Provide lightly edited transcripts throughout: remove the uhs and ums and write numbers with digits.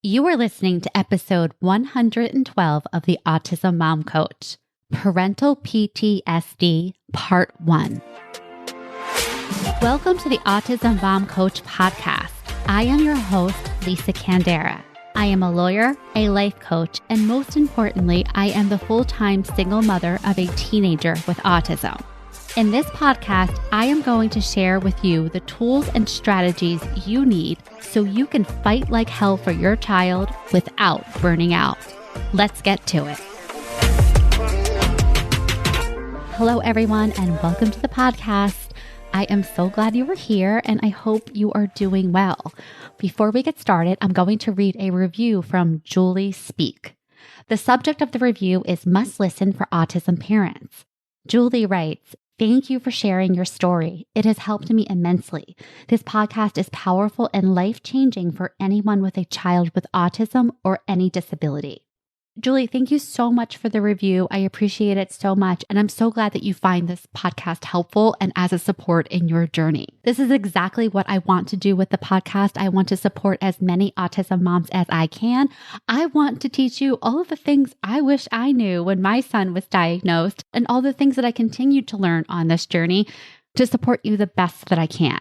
You are listening to episode 112 of the Autism Mom Coach, Parental PTSD, Part 1. Welcome to the Autism Mom Coach podcast. I am your host, Lisa Candera. I am a lawyer, a life coach, and most importantly, I am the full-time single mother of a teenager with autism. In this podcast, I am going to share with you the tools and strategies you need so you can fight like hell for your child without burning out. Let's get to it. Hello, everyone, and welcome to the podcast. I am so glad you are here, and I hope you are doing well. Before we get started, I'm going to read a review from Julie Speak. The subject of the review is Must Listen for Autism Parents. Julie writes, "Thank you for sharing your story. It has helped me immensely. This podcast is powerful and life-changing for anyone with a child with autism or any disability." Julie, thank you so much for the review. I appreciate it so much. And I'm so glad that you find this podcast helpful and as a support in your journey. This is exactly what I want to do with the podcast. I want to support as many autism moms as I can. I want to teach you all of the things I wish I knew when my son was diagnosed and all the things that I continue to learn on this journey to support you the best that I can.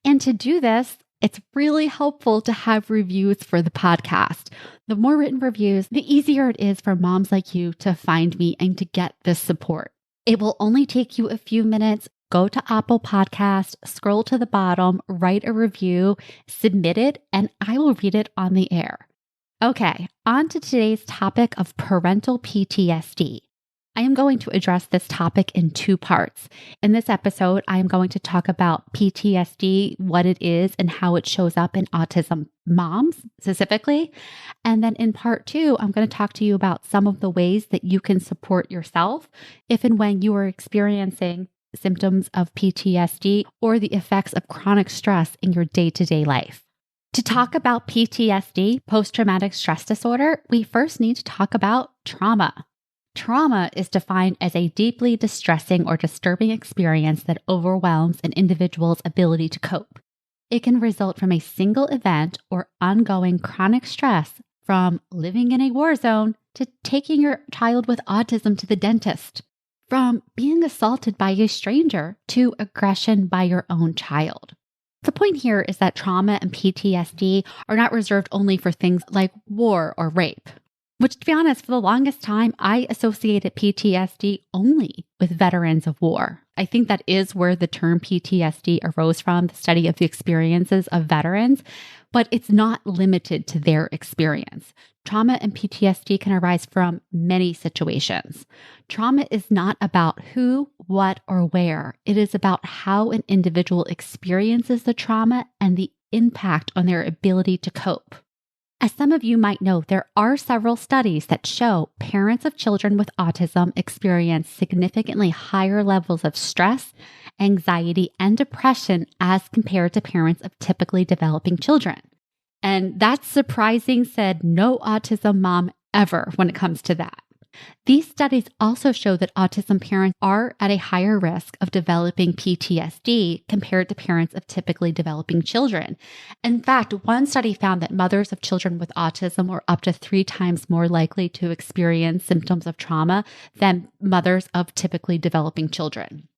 And to do this, it's really helpful to have reviews for the podcast. The more written reviews, the easier it is for moms like you to find me and to get this support. It will only take you a few minutes. Go to Apple Podcast, scroll to the bottom, write a review, submit it, and I will read it on the air. Okay, on to today's topic of parental PTSD. I am going to address this topic in two parts. In this episode, I am going to talk about PTSD, what it is, and how it shows up in autism moms specifically. And then in part two, I'm going to talk to you about some of the ways that you can support yourself if and when you are experiencing symptoms of PTSD or the effects of chronic stress in your day-to-day life. To talk about PTSD, post-traumatic stress disorder, we first need to talk about trauma. Trauma is defined as a deeply distressing or disturbing experience that overwhelms an individual's ability to cope. It can result from a single event or ongoing chronic stress, from living in a war zone to taking your child with autism to the dentist, from being assaulted by a stranger to aggression by your own child. The point here is that trauma and PTSD are not reserved only for things like war or rape. Which, to be honest, for the longest time, I associated PTSD only with veterans of war. I think that is where the term PTSD arose from, the study of the experiences of veterans, but it's not limited to their experience. Trauma and PTSD can arise from many situations. Trauma is not about who, what, or where. It is about how an individual experiences the trauma and the impact on their ability to cope. As some of you might know, there are several studies that show parents of children with autism experience significantly higher levels of stress, anxiety, and depression as compared to parents of typically developing children. And that's surprising, said no autism mom ever when it comes to that. These studies also show that autism parents are at a higher risk of developing PTSD compared to parents of typically developing children. In fact, one study found that mothers of children with autism were up to 3 times more likely to experience symptoms of trauma than mothers of typically developing children.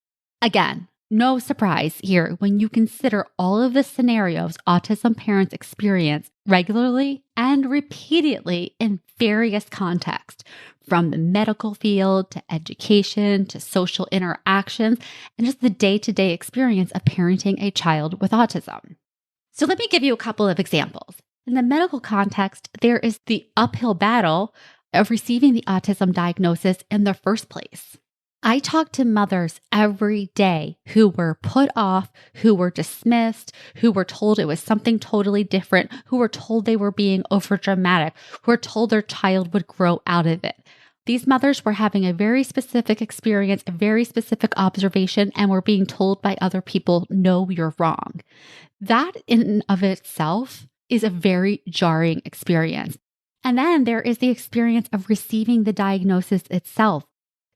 Again, no surprise here when you consider all of the scenarios autism parents experience regularly and repeatedly in various contexts, from the medical field to education to social interactions and just the day-to-day experience of parenting a child with autism. So let me give you a couple of examples. In the medical context, there is the uphill battle of receiving the autism diagnosis in the first place. I talk to mothers every day who were put off, who were dismissed, who were told it was something totally different, who were told they were being overdramatic, who were told their child would grow out of it. These mothers were having a very specific experience, a very specific observation, and were being told by other people, no, you're wrong. That in and of itself is a very jarring experience. And then there is the experience of receiving the diagnosis itself.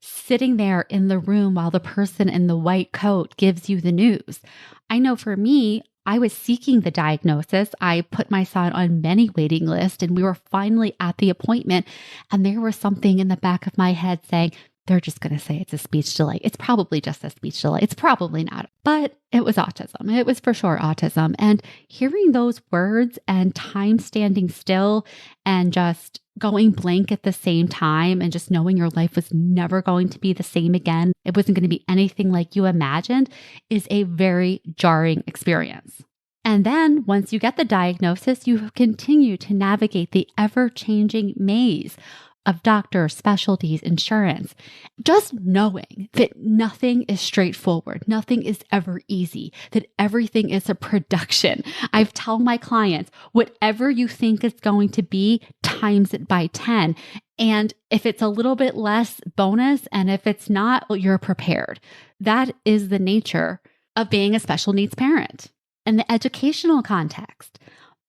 Sitting there in the room while the person in the white coat gives you the news. I know for me, I was seeking the diagnosis. I put my son on many waiting lists, and we were finally at the appointment. And there was something in the back of my head saying, they're just going to say it's a speech delay. It's probably just a speech delay. It's probably not. But it was autism. It was for sure autism. And hearing those words and time standing still and just going blank at the same time and just knowing your life was never going to be the same again, it wasn't going to be anything like you imagined, is a very jarring experience. And then once you get the diagnosis, you continue to navigate the ever-changing maze of doctors, specialties, insurance, just knowing that nothing is straightforward, nothing is ever easy, that everything is a production. I've told my clients, whatever you think it's going to be, times it by 10. And if it's a little bit less, bonus. And if it's not, well, you're prepared. That is the nature of being a special needs parent. In the educational context,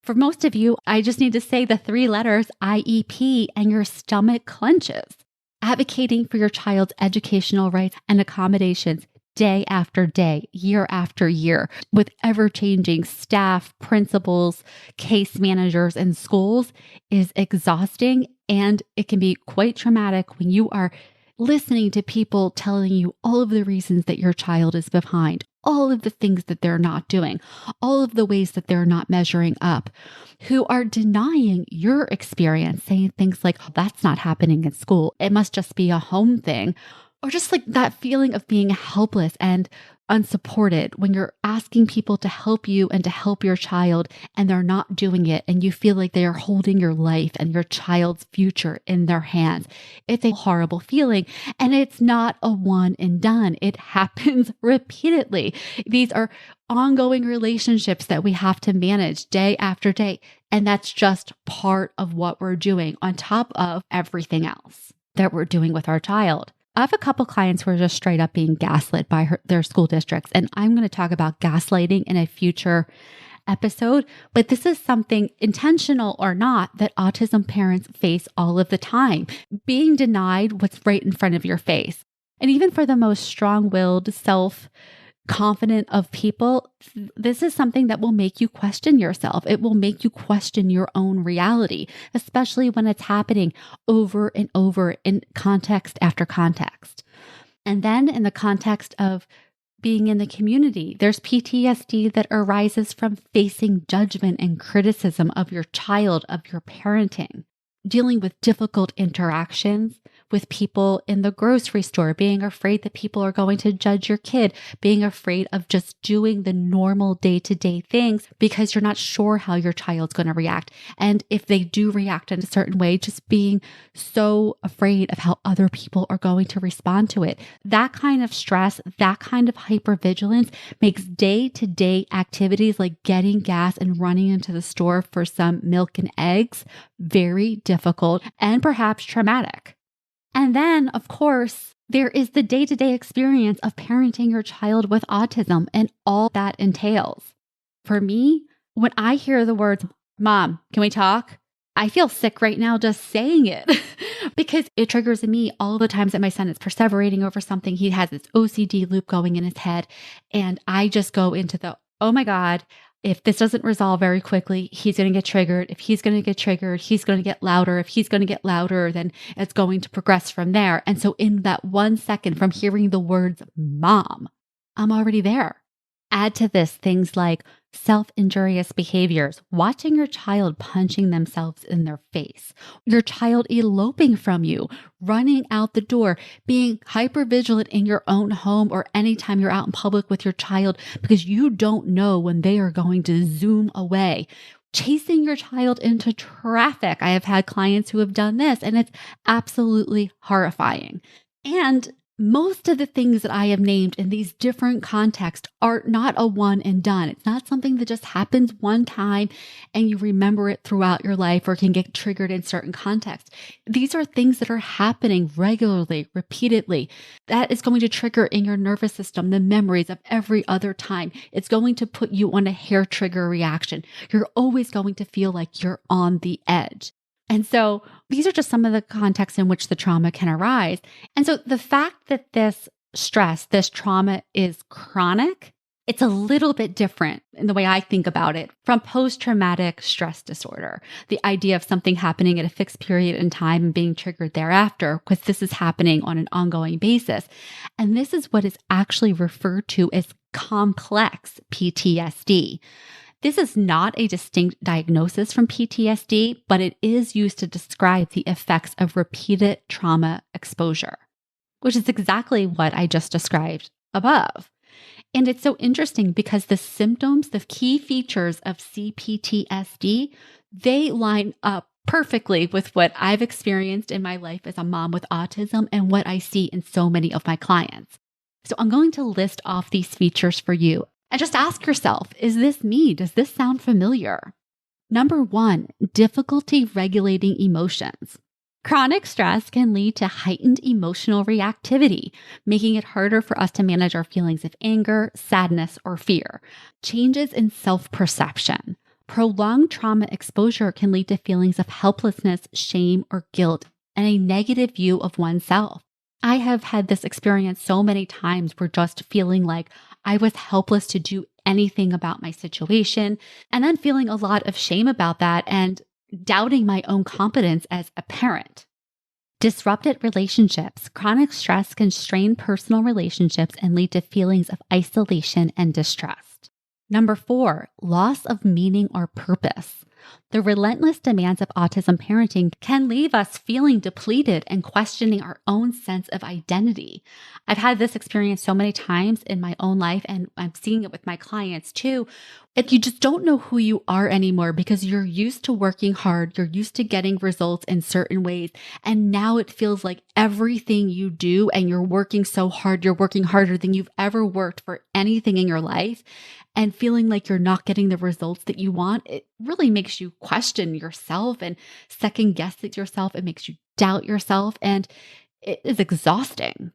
for most of you, I just need to say the 3 letters IEP and your stomach clenches. Advocating for your child's educational rights and accommodations day after day, year after year, with ever-changing staff, principals, case managers, and schools is exhausting, and it can be quite traumatic when you are listening to people telling you all of the reasons that your child is behind, all of the things that they're not doing, all of the ways that they're not measuring up, who are denying your experience, saying things like, oh, that's not happening in school. It must just be a home thing. Or just like that feeling of being helpless and unsupported when you're asking people to help you and to help your child and they're not doing it, and you feel like they are holding your life and your child's future in their hands. It's a horrible feeling, and it's not a one and done. It happens repeatedly. These are ongoing relationships that we have to manage day after day, and that's just part of what we're doing on top of everything else that we're doing with our child. I have a couple clients who are just straight up being gaslit by their school districts, and I'm going to talk about gaslighting in a future episode, but this is something, intentional or not, that autism parents face all of the time, being denied what's right in front of your face. And even for the most strong-willed, self-confident of people, this is something that will make you question yourself. It will make you question your own reality, especially when it's happening over and over in context after context. And then in the context of being in the community, there's PTSD that arises from facing judgment and criticism of your child, of your parenting, dealing with difficult interactions with people in the grocery store, being afraid that people are going to judge your kid, being afraid of just doing the normal day-to-day things because you're not sure how your child's going to react. And if they do react in a certain way, just being so afraid of how other people are going to respond to it. That kind of stress, that kind of hypervigilance makes day-to-day activities like getting gas and running into the store for some milk and eggs very difficult and perhaps traumatic. And then, of course, there is the day-to-day experience of parenting your child with autism and all that entails. For me, when I hear the words, "Mom, can we talk?" I feel sick right now just saying it because it triggers in me all the times that my son is perseverating over something. He has this OCD loop going in his head, and I just go into the, oh my God, if this doesn't resolve very quickly, he's going to get triggered. If he's going to get triggered, he's going to get louder. If he's going to get louder, then it's going to progress from there. And so in that 1 second from hearing the words "mom," I'm already there. Add to this things like self-injurious behaviors, watching your child punching themselves in their face, your child eloping from you, running out the door, being hypervigilant in your own home or anytime you're out in public with your child because you don't know when they are going to zoom away. Chasing your child into traffic. I have had clients who have done this, and it's absolutely horrifying. And most of the things that I have named in these different contexts are not a one and done. It's not something that just happens one time and you remember it throughout your life or can get triggered in certain contexts. These are things that are happening regularly, repeatedly. That is going to trigger in your nervous system the memories of every other time. It's going to put you on a hair trigger reaction. You're always going to feel like you're on the edge. And so these are just some of the contexts in which the trauma can arise. And so the fact that this stress, this trauma is chronic It's a little bit different in the way I think about it from post-traumatic stress disorder. The idea of something happening at a fixed period in time and being triggered thereafter, because this is happening on an ongoing basis. And this is what is actually referred to as complex PTSD. This is not a distinct diagnosis from PTSD, but it is used to describe the effects of repeated trauma exposure, which is exactly what I just described above. And it's so interesting because the symptoms, the key features of CPTSD, they line up perfectly with what I've experienced in my life as a mom with autism and what I see in so many of my clients. So I'm going to list off these features for you and just ask yourself, is this me? Does this sound familiar? Number 1, difficulty regulating emotions. Chronic stress can lead to heightened emotional reactivity, making it harder for us to manage our feelings of anger, sadness, or fear. Changes in self-perception. Prolonged trauma exposure can lead to feelings of helplessness, shame, or guilt, and a negative view of oneself. I have had this experience so many times where just feeling like I was helpless to do anything about my situation, and then feeling a lot of shame about that and doubting my own competence as a parent. Disrupted relationships. Chronic stress can strain personal relationships and lead to feelings of isolation and distrust. Number 4, loss of meaning or purpose. The relentless demands of autism parenting can leave us feeling depleted and questioning our own sense of identity. I've had this experience so many times in my own life, and I'm seeing it with my clients too. If you just don't know who you are anymore because you're used to working hard, you're used to getting results in certain ways, and now it feels like everything you do and you're working so hard, you're working harder than you've ever worked for anything in your life, and feeling like you're not getting the results that you want, it really makes you question yourself and second guess yourself. It makes you doubt yourself, and it is exhausting.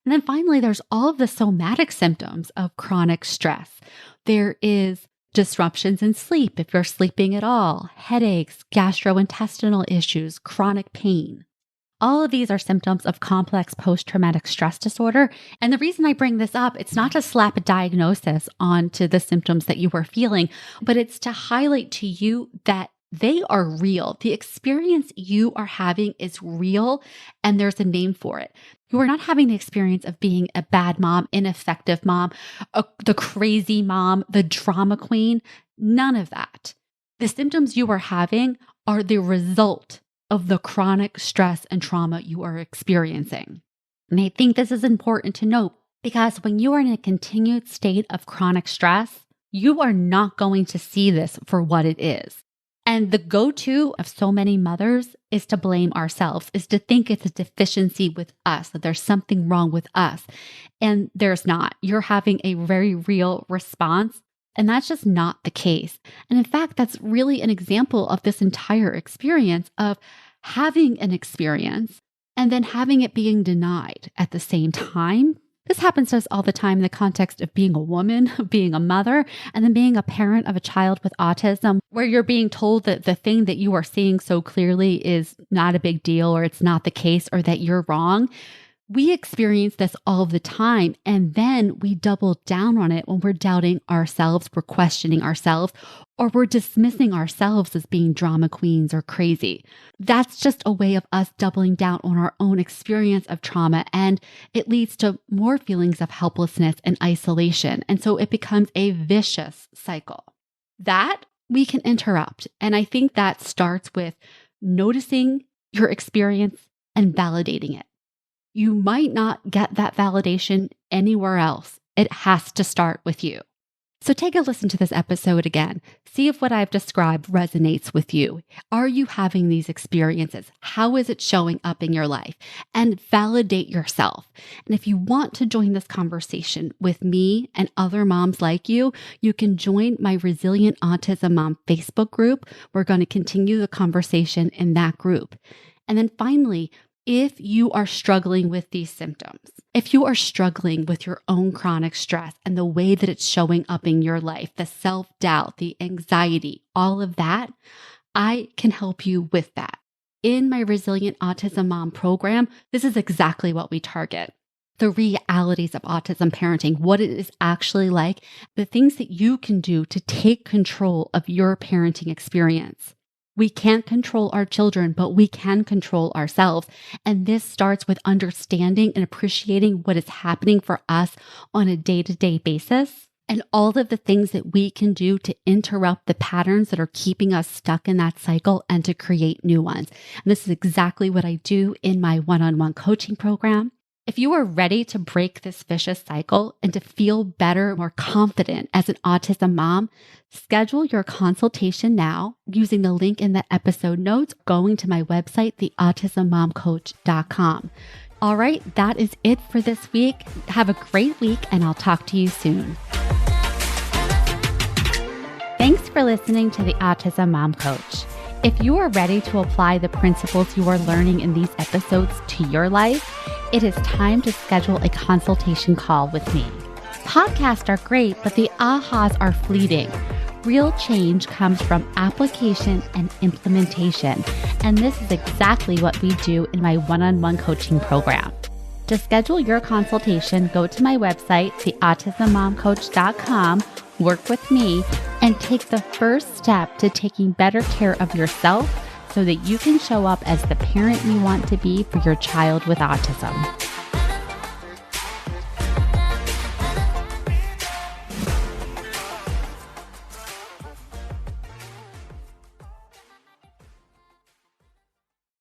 And then finally, there's all of the somatic symptoms of chronic stress. There is disruptions in sleep, if you're sleeping at all, headaches, gastrointestinal issues, chronic pain. All of these are symptoms of complex post-traumatic stress disorder. And the reason I bring this up, it's not to slap a diagnosis onto the symptoms that you are feeling, but it's to highlight to you that they are real. The experience you are having is real, and there's a name for it. You are not having the experience of being a bad mom, ineffective mom, the crazy mom, the drama queen. None of that. The symptoms you are having are the result of the chronic stress and trauma you are experiencing. And I think this is important to note because when you are in a continued state of chronic stress, you are not going to see this for what it is. And the go-to of so many mothers is to blame ourselves, is to think it's a deficiency with us, that there's something wrong with us. And there's not. You're having a very real response. And that's just not the case. And in fact, that's really an example of this entire experience of having an experience and then having it being denied at the same time. This happens to us all the time in the context of being a woman, being a mother, and then being a parent of a child with autism, where you're being told that the thing that you are seeing so clearly is not a big deal, or it's not the case, or that you're wrong. We experience this all the time, and then we double down on it when we're doubting ourselves, we're questioning ourselves, or we're dismissing ourselves as being drama queens or crazy. That's just a way of us doubling down on our own experience of trauma, and it leads to more feelings of helplessness and isolation. And so it becomes a vicious cycle. That we can interrupt. And I think that starts with noticing your experience and validating it. You might not get that validation anywhere else. It has to start with you. So take a listen to this episode again. See if what I've described resonates with you. Are you having these experiences? How is it showing up in your life? And validate yourself. And if you want to join this conversation with me and other moms like you, you can join my Resilient Autism Mom Facebook group. We're going to continue the conversation in that group. And then finally, if you are struggling with these symptoms, if you are struggling with your own chronic stress and the way that it's showing up in your life, the self-doubt, the anxiety, all of that, I can help you with that. In my Resilient Autism Mom program, this is exactly what we target. the realities of autism parenting, what it is actually like, the things that you can do to take control of your parenting experience. We can't control our children, but we can control ourselves. And this starts with understanding and appreciating what is happening for us on a day-to-day basis and all of the things that we can do to interrupt the patterns that are keeping us stuck in that cycle and to create new ones. And this is exactly what I do in my one-on-one coaching program. If you are ready to break this vicious cycle and to feel better, more confident as an autism mom, schedule your consultation now using the link in the episode notes, going to my website, theautismmomcoach.com. All right, that is it for this week. Have a great week, and I'll talk to you soon. Thanks for listening to the Autism Mom Coach. If you are ready to apply the principles you are learning in these episodes to your life, it is time to schedule a consultation call with me. Podcasts are great, but the ahas are fleeting. Real change comes from application and implementation, and this is exactly what we do in my one-on-one coaching program. To schedule your consultation, go to my website, theautismmomcoach.com, work with me, and take the first step to taking better care of yourself so that you can show up as the parent you want to be for your child with autism.